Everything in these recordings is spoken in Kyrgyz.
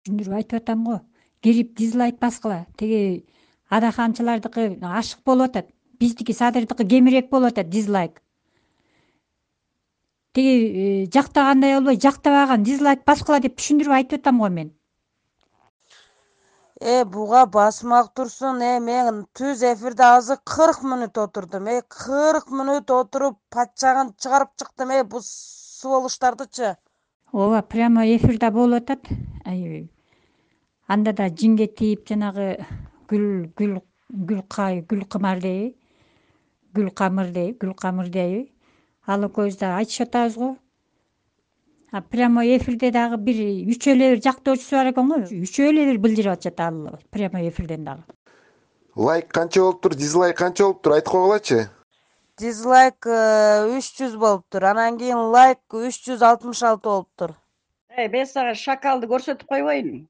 Түшүндүрүп айтып атам го. Кирип дизлайк баскыла. Тиги Адаханчылардыкы ашык болуп атат. Биздики Садырдыкы кемирээк болуп атат дизлайк. Тиги жактагандай болбой, жактабаган дизлайк баскыла деп түшүндүрүп айтып атам го мен. Буга басмак турсун. Мен түз эфирде азыр 40 мүнөт отурдум. 40 мүнөт отуруп патчагын чыгарып чыктым. Бу сволочтардычы. Ооба, прямо эфирде болуп атат. Анда да жинге тийип жанагы гүл камыр дейби. Ал экөөбүз да айтышып атабыз го. Прямо эфирде дагы бир үчөө эле бир жактоочусу бар экен го. Үчөө эле бир былжырап атышат ал прямо эфирден дагы. Лайк канча болуптур, дизлайк канча болуптур айтып койгулачы. Дизлайк 300 болуптур. Анан кийин лайк 366 болуптур. Мен сага шакалды көрсөтүп койбойнумбу?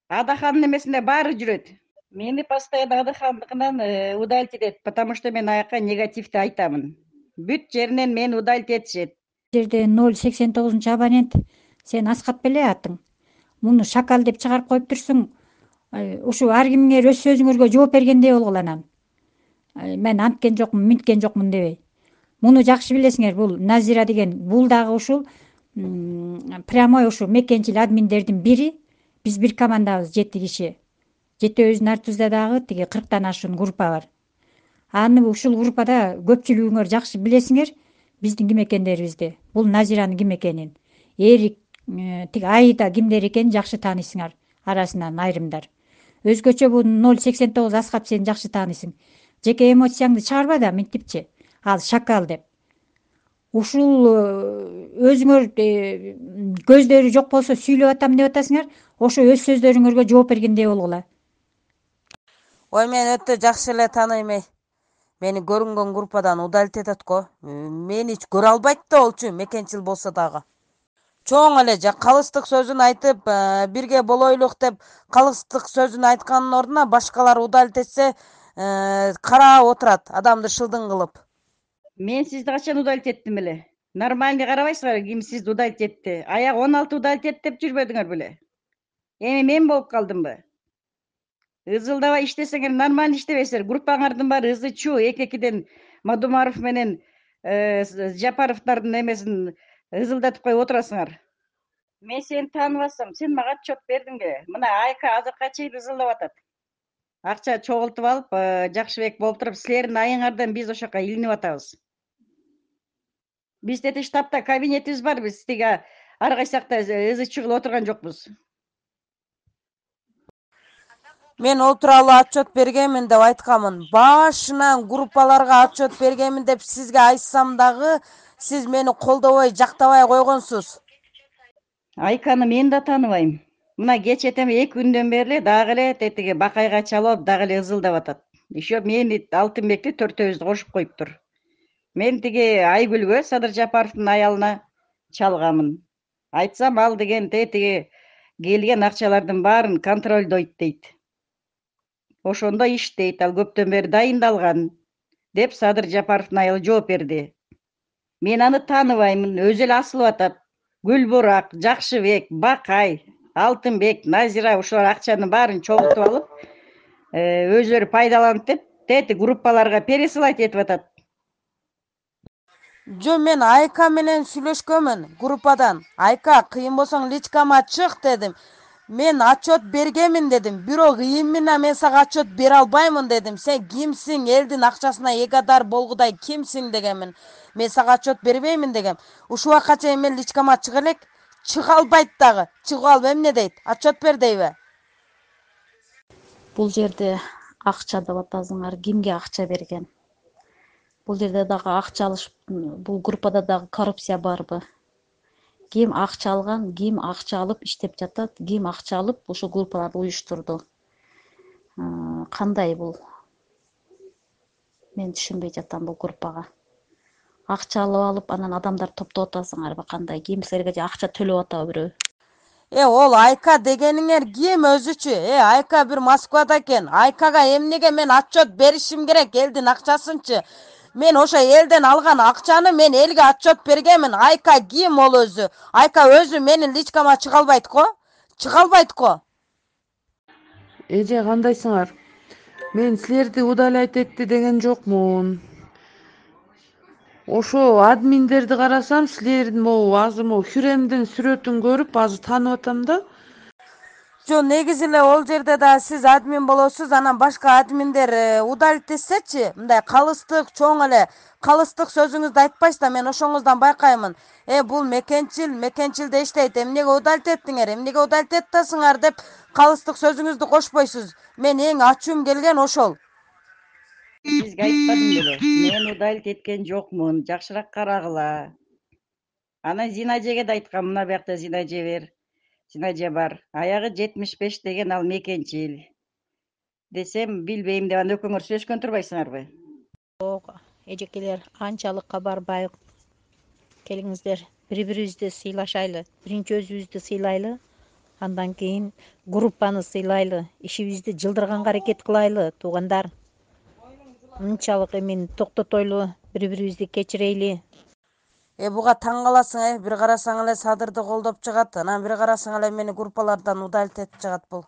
Адахандын эмесинде баары жүрөт. Мени постоянно Адахандыкынан удалить этет, потому что мен аяка негативди айтамын. Бүт жеринен мени удалить этишет. Жерде 089 абонент. Сен Аскат беле атың. Муну шакал деп чыгарып коюптурсуң. Ушу ар кимиңер өз сөзүңөргө жооп бергендей болгула анан. Мен анткен жокмун, минткен жокмун дебей. Муну жакшы билесиңер, бул Назира деген, бул дагы ушул прямой ушу мекенчил админдердин бири. Биз бир командабыз, 7 киши. Жетөөбүздүн артыбызда дагы тиги 40тан ашуун группа бар. Аны ушул группада көпчүлүгүңөр жакшы билесиңер биздин ким экендерибизди. Бул Назиранын ким экенин. Эрик, тиги Айда кимдер экенин жакшы таанысыңар арасынан айрымдар. Өзгөчө бул 089 Аскат сен жакшы таанысың. Жеке эмоцияңды чыгарба да минтипчи. Ал шакал деп. Ушул өзүңөр көздөрү жок болсо сүйлөп атам деп атасыңар, ошо өз сөздөрүңөргө жооп бергендей болгула. Мен өтө жакшы эле тааныйм. Мени көрүнгөн группадан удалить этет го. Мени эч көрө албайт да болчу, мекенчил болсо дагы. Чоң эле калыстык сөзүн айтып, бирге болойлук деп калыстык сөзүн айткандын ордуна башкалар удалить этсе, карап отурат, адамды шылдың кылып. Мен сизди качан удалить эттим эле? Нормальный карабайсызбы, ким сизди удалить этти? Аяк 16 удалить эт деп жүрбөдүңөр беле? Эми мен болуп калдымбы? Ызылдабай иштесеңер нормально иштебейсиңер. Группаңардын баары ызы-чуу, эки-экиден Мадумаров менен Жапаровдардын эмесин ызылдатып коюп отурасыңар. Мен сени тааныбасам, сен мага отчет бердиңби? Мына Айка азыркыга чейин ызылдап атат. Акча чогултуп алып, Жакшыбек болуп туруп, силердин айыңардан биз ошо жака илинип атабыз. Биз дети штабта кабинетибиз бар, биз тиги ар кайсакта ызы-чуу кылып отурган жокпуз. Мен ол тууралуу отчет бергенмин деп айтканмын. Башынан группаларга отчет бергенмин деп сизге айтсам дагы, сиз мени колдобой, жактабай койгонсуз. Айканы мен да тааныбайм. Мына кечетем 2 күндөн бери дагы эле тетиги бакайга чалып, дагы эле ызылдап атат. Еще мени Алтынбекти төртөөбүздү кошуп коюптур. Мен тиги Айгүлгө, Садыр Жапаровдун аялына чалганмын. Айтсам, ал деген тетиги келген акчалардын баарын контролдойт дейт. Ошондо иштейт, ал көптөн бери дайындалган деп Садыр Жапаровдун аялы жооп берди. Мен аны тааныбаймын, өзү эле асылып атат. Гүлбурак, Жакшыбек, Бакай, Алтынбек, Назира ошолор акчанын баарын чогултуп алып, өзүлөрү пайдаланып деп, тети группаларга пересылать этип атат. Жо, мен Айка менен сүйлөшкөнмүн группадан. Айка, кыйын болсоң личкама чык дедим. Мен отчет бергенмин дедим. Бирок именно мен сага отчет бере албаймын дедим. Сен кимсиң, элдин акчасына эгадар болгудай кимсиң дегенмин. Мен сага отчет бербеймин дегем. Ушул убакка чейин мен личкама чыга элек, чыга албайт дагы. Чыгып алып эмне дейт? Отчет бер дейби? Бул жерде акча деп атасыңар, кимге акча берген? Бул жерде дагы акча алыш, бул группада дагы коррупция барбы? Ким акча алган, ким акча алып иштеп жатат, ким акча алып ушул группаларды уюштурду? Кандай бул? Мен түшүнбөй жатам бул группага. Акча алып анан адамдар топтоп атасыңарбы кандай? Ким силерге акча төлөп атабы бирөө? Ол Айка дегениңер ким өзүчү? Айка бир Москвада экен. Айкага эмнеге мен отчет беришим керек элдин акчасынчы? Мен ошо элден алган акчаны мен элге отчет бергенмин. Айка ким ол өзү? Айка өзү менин личкама чыга албайт го. чыга албайт го. Эже кандайсыңар? Мен силерди удалять этти деген жокмун. Ошо админдерди карасам, силердин могу азыр могу Хүремдин сүрөтүн көрүп азыр таанып атам да. Жо, негизи эле ол жерде да сиз админ болосуз, анан башка админдер удалить этсечи, мындай калыстык, чоң эле калыстык сөзүңүздү айтпайсыз да, мен ошоңуздан байкаймын. Бул мекенчилде иштейт, эмнеге удалить эттиңер, эмнеге удалить этасыңар деп калыстык сөзүңүздү кошпойсуз. Мен эң ачуум келген ошол. Сизге айтпадым беле. Мен удалить эткен жокмун. Жакшыраак карагыла. Анан Зинажеге да айткам, мына биякта Зинаже бар. Аягы 75 деген ал мекенчил. Десем, билбейм деп анан экөөңөр сүйлөшкөн турбайсыңарбы? Эжекелер, анчалыкка барбай келиңиздер, бири-бирибизди сыйлашайлы. Биринчи өзүбүздү сыйлайлы, андан кийин группаны сыйлайлы, ишибизди жылдырганга аракет кылайлы, туугандар. Мынчалык эмени токтотойлу, бири-бирибизди кечирейли. Буга таң каласың, бир карасаң эле Садырды колдоп чыгат, анан бир карасаң эле мени группалардан удалить этип чыгат бул.